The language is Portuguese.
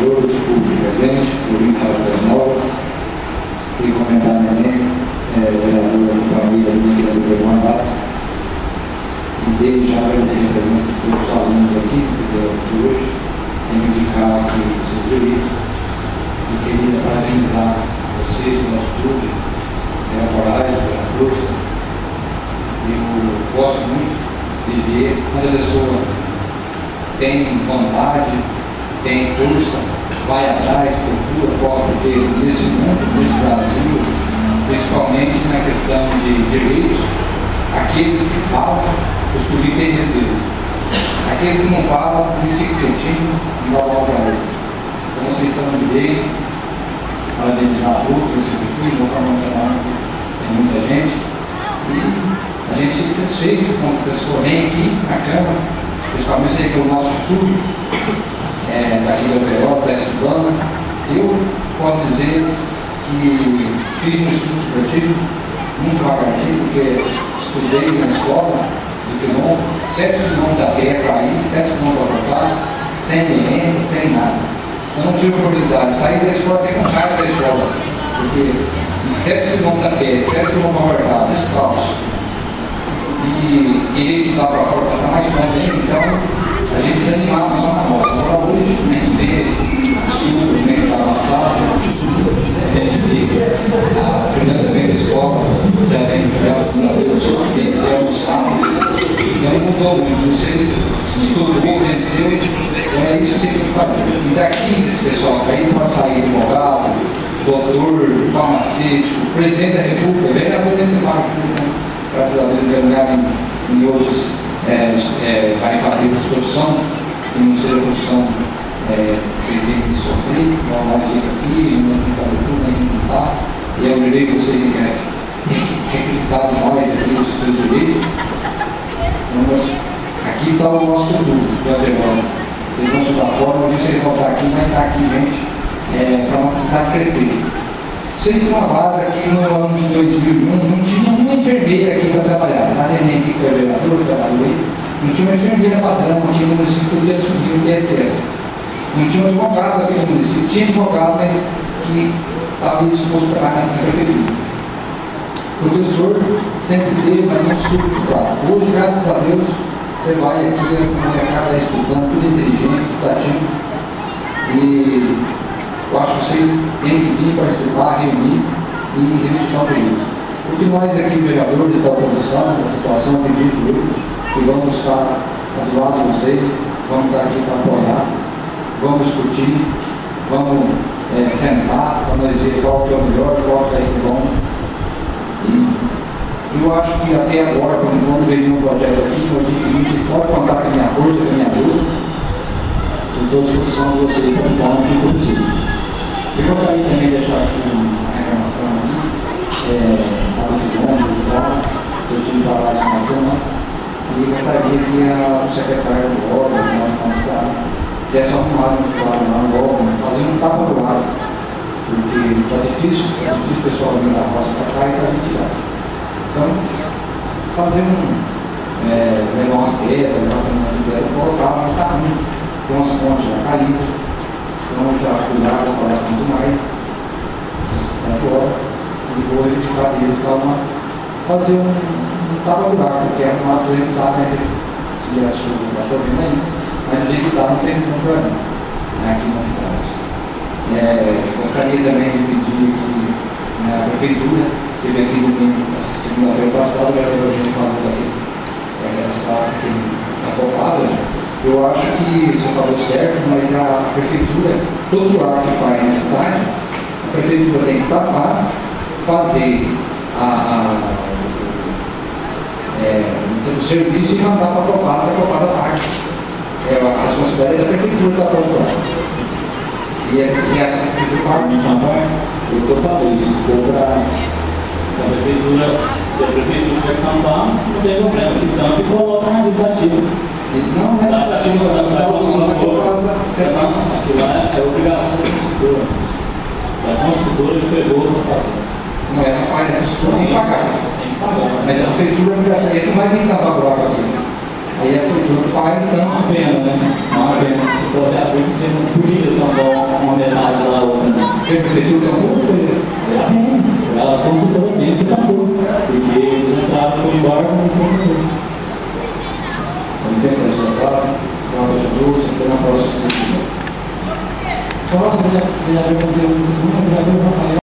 vereadores, público presente, público das novas, e comentar também, vereador da companhia aqui do primeiro mandato, e desde já agradecer a presença de todos os alunos aqui, que hoje, reivindicar aqui os seus direitos, e queria parabenizar vocês, o nosso clube, pela coragem, pela força. Eu gosto muito de ver quando a pessoa tem vontade, tem força, vai atrás, procura, corre, porque nesse mundo, nesse Brasil, principalmente na questão de direitos, aqueles que falam, os políticos têm medo deles. Aqueles que não falam, eles ficam quietinhos, não dá bola para eles. Então vocês estão no direito, parabenizar a todos, esse futuro, vou falar tem muita gente. E a gente fica satisfeito quando a pessoa vem aqui na Câmara, principalmente sei que é o nosso estudo, daqui do UPO, está estudando. Eu posso dizer que fiz um estudo esportivo, muito devagarzinho, porque estudei na escola de quilômetro, 7 quilômetros a pé para ir, 7 quilômetros para voltar, sem merenda, sem nada. Eu não tive oportunidade de sair da escola até com raiva da escola, porque em 7 quilômetros a pé, 7 quilômetros para voltar, descalço, e querer estudar para fora, passar mais pontos ainda, então a gente desanimava só na moto. Agora hoje, a gente vê estudo, né, que está avançado, a gente vê as crianças vêm da escola, já vem graças a Deus, já almoçaram, então mudou muito, vocês estudam bem, venceu, então é isso que tem que fazer. E daqui, esse pessoal, aí pode sair advogado, doutor, farmacêutico, presidente da República, vereador desse marco, graças a Deus, ganhar em outros. Vai fazer essa profissão, que não seja profissão que você tem que sofrer, nós aqui, nós temos que fazer tudo, nós temos que lutar, e eu lembrei que você tem que acreditar em nós, aqui, nos seus direitos. Então, aqui está o nosso futuro, de Aldeirão. Vocês vão estudar fora, mas vocês vão estar aqui, vai estar aqui, gente, para a nossa cidade crescer. Vocês têm uma base aqui no ano de 2001, não tinha uma enfermeira aqui para trabalhar. A neném aqui que foi vereador, trabalhou aí. Não tinha uma enfermeira padrão aqui no município que podia subir o PSF. Não tinha um advogado aqui no município. Tinha advogado, mas que estava disposto a trabalhar na prefeitura. O professor sempre teve, mas não soube o falar. Hoje, graças a Deus, você vai aqui, essa molecada estudando, tudo inteligente, estudativo. E eu acho que vocês têm que vir participar, reunir e reivindicar o período. Porque nós aqui, vereadores da oposição, da situação, acredito eu, que vamos estar do lado de vocês, vamos estar aqui para apoiar, vamos discutir, vamos sentar para nós ver qual que é o melhor, qual que vai ser bom. E eu acho que até agora, quando veio um projeto aqui, eu digo que vocês podem contar com a minha força, com a minha ajuda, eu estou à disposição de vocês para dar um tipo possível. Eu gostaria também de deixar aqui uma reclamação aqui, estava de ônibus, eu tive que falar essa semana, e gostaria que o secretário do órgão, do nosso estado, desse uma arrumada nesse lado lá no órgão, fazendo um tapa do lado, porque está difícil o pessoal vir da roça para cá e para a gente tirar. Então, fazer levar umas pedras, levar uma pedra, colocar, mas está ruim, tem umas pontes já caídas. Então, já cuidar, vou falar muito mais, tanto hora, e vou reivindicar deles para fazer um tapa-buraco, porque é uma coisa que sabe, que está chovendo ainda, mas do jeito que está, não tem muito problema aqui na cidade. Gostaria também de pedir que na prefeitura, teve aqui no segunda-feira passada, o vereador falou aqui, essa parte que está copada, eu acho que você falou certo, mas a prefeitura, todo o ar que faz na cidade, a prefeitura tem que tapar, fazer o serviço e mandar para a Cofasa parte. A responsabilidade da prefeitura está todo ar. E a prefeitura paga. Eu estou falando, se for para a prefeitura, se a prefeitura quer tampar, não tem problema, então que coloca uma indicativa. Não é aquilo lá é obrigação da construtora. É a construtora que pegou para fazer. Não é, não faz, a construtora tem que pagar. Mas a prefeitura não vai vir tapar buraco aqui. Aí a prefeitura faz, então. Uma pena, né? Uma pena. Se for abrir, tem uma polícia São Paulo. sócio, vereador Rafael.